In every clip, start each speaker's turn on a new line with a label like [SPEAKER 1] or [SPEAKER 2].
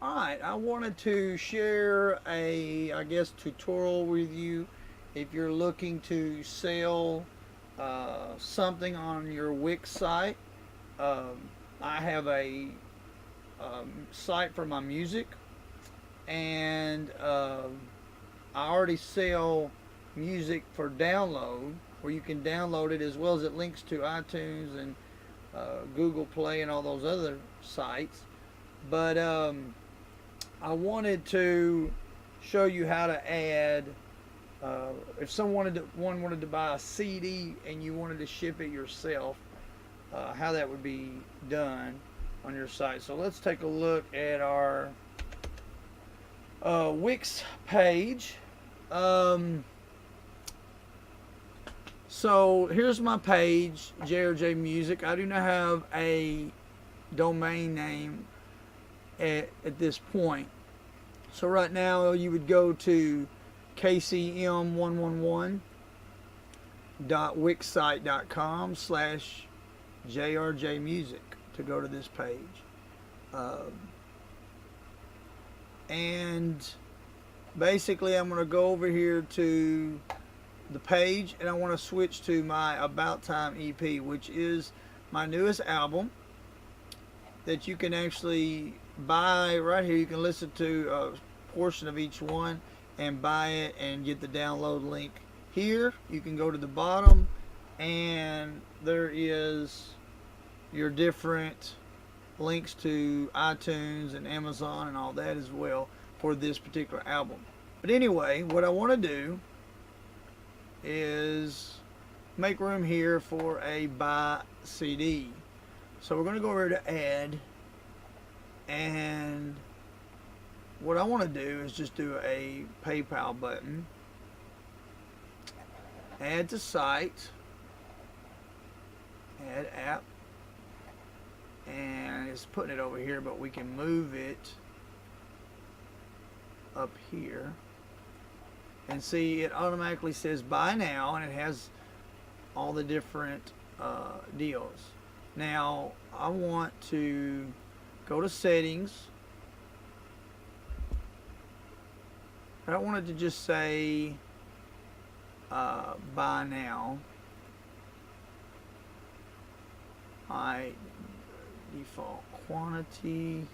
[SPEAKER 1] Alright, I wanted to share a, I guess, tutorial with you if you're looking to sell something on your Wix site. I have a site for my music, and I already sell music for download, where you can download it, as well as it links to iTunes and Google Play and all those other sites. But I wanted to show you how to add, if someone wanted to buy a CD and you wanted to ship it yourself, how that would be done on your site. So let's take a look at our Wix page. So here's my page, JRJMUSIC. I do not have a domain name at this point. So right now you would go to kcm111.wixsite.com/JRJMusic to go to this page. And basically I'm going to go over here to the page, and I want to switch to my About Time EP, which is my newest album that you can actually buy right here. You can listen to a portion of each one and buy it and get the download link here. You can go to the bottom and there is your different links to iTunes and Amazon and all that as well for this particular album. But anyway, what I want to do is make room here for a buy CD. So we're going to go over to add, and what I want to do is just do a PayPal button, add to site, add app, and it's putting it over here, but we can move it up here. And see, it automatically says buy now, and it has all the different deals. Now I want to go to settings. I don't want it to just say buy now. I default quantity,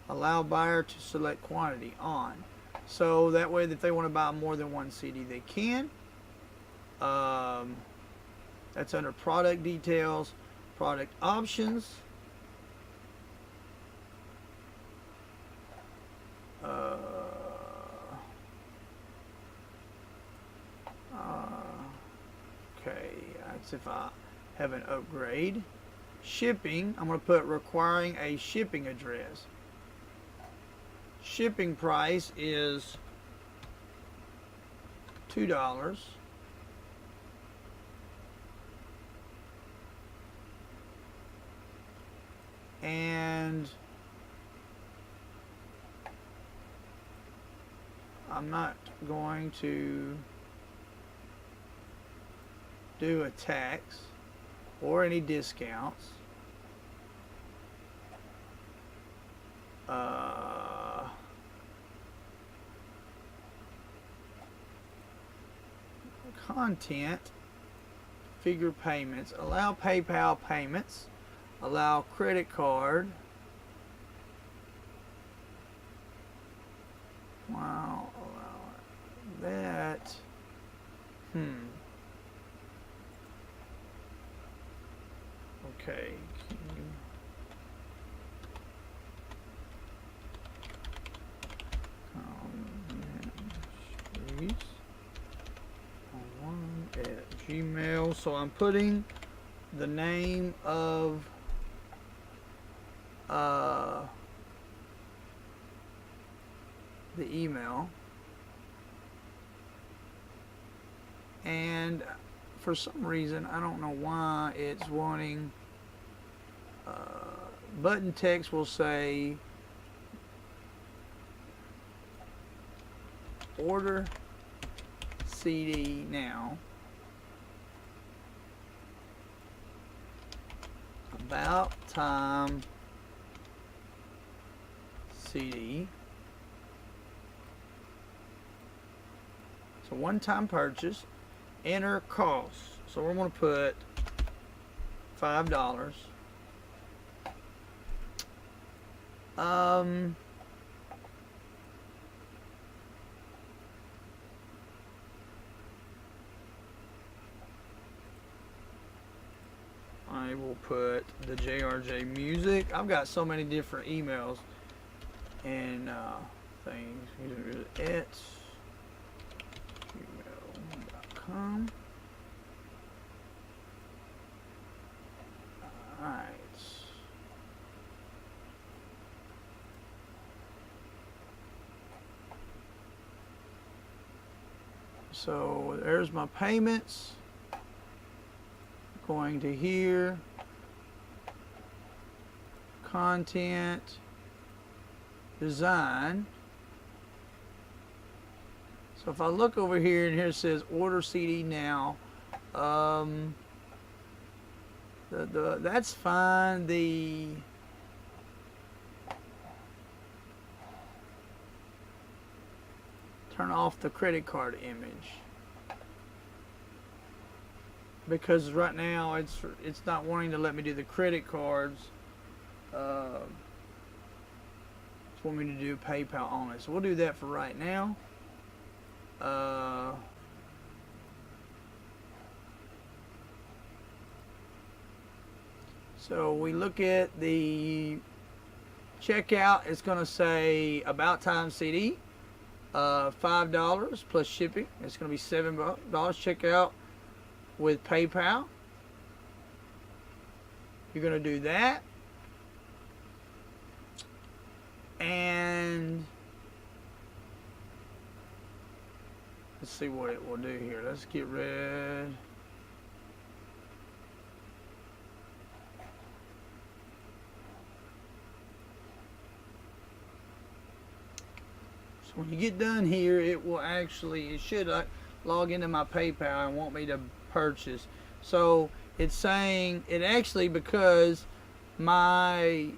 [SPEAKER 1] allow buyer to select quantity on, so that way if they want to buy more than one CD they can. That's under product details, product options, okay, that's if I have an upgrade. Shipping, I'm going to put requiring a shipping address. Shipping price is $2. And I'm not going to do a tax or any discounts. Content, figure payments, allow PayPal payments, allow credit card. Wow, allow that. Okay. Ministries at Gmail. So I'm putting the name of the email, and for some reason I don't know why it's wanting button text will say order CD now, about time CD. So one-time purchase. Enter cost. So we're going to put $5. I will put the JRJMUSIC. I've got so many different emails and things. It's gmail.com. Alright. So there's my payments. Going to here, content, design. So if I look over here, and here it says order CD now, that's fine. Turn off the credit card image, because right now it's not wanting to let me do the credit cards. It's wanting me to do PayPal only. So we'll do that for right now. So we look at the checkout. It's going to say About Time CD, $5 plus shipping. It's going to be $7. Checkout with PayPal. You're going to do that. And let's see what it will do here. Let's get rid. So when you get done here, it will actually, it should log into my PayPal and want me to purchase. So it's saying it actually, because my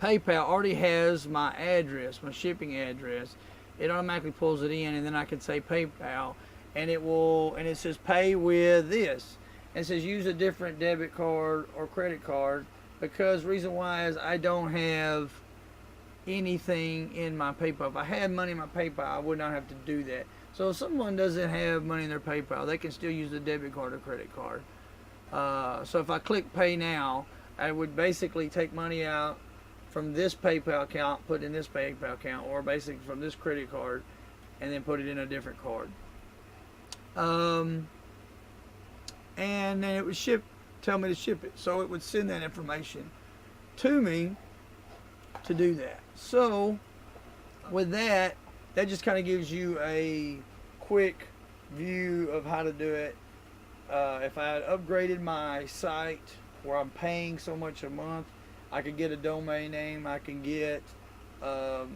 [SPEAKER 1] PayPal already has my address, my shipping address, it automatically pulls it in, and then I can say PayPal, and it will, and it says pay with this, and it says use a different debit card or credit card, because reason why is I don't have anything in my PayPal. If I had money in my PayPal, I would not have to do that. So if someone doesn't have money in their PayPal, they can still use the debit card or credit card. So if I click pay now, I would basically take money out from this PayPal account, put in this PayPal account, or basically from this credit card, and then put it in a different card. And then it would tell me to ship it. So it would send that information to me to do that. So with that, that just kind of gives you a quick view of how to do it. If I had upgraded my site where I'm paying so much a month, I could get a domain name, I can get the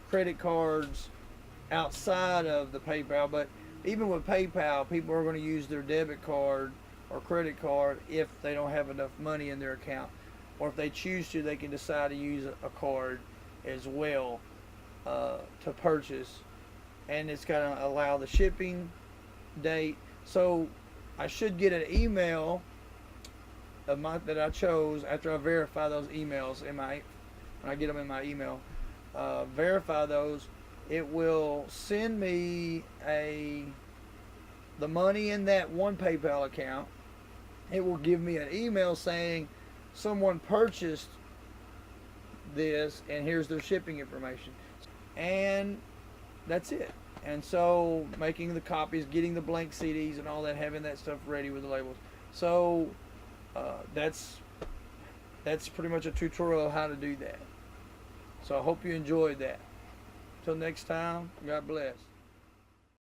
[SPEAKER 1] credit cards outside of the PayPal. But even with PayPal, people are going to use their debit card or credit card if they don't have enough money in their account. Or if they choose to, they can decide to use a card as well to purchase. And it's going to allow the shipping date. So I should get an email of that I chose after I verify those emails when I get them in my email. Verify those. It will send me the money in that one PayPal account. It will give me an email saying someone purchased this and here's their shipping information, and that's it. And so making the copies, getting the blank CDs and all that, having that stuff ready with the labels. So that's pretty much a tutorial of how to do that. So I hope you enjoyed that. Till next time, God bless.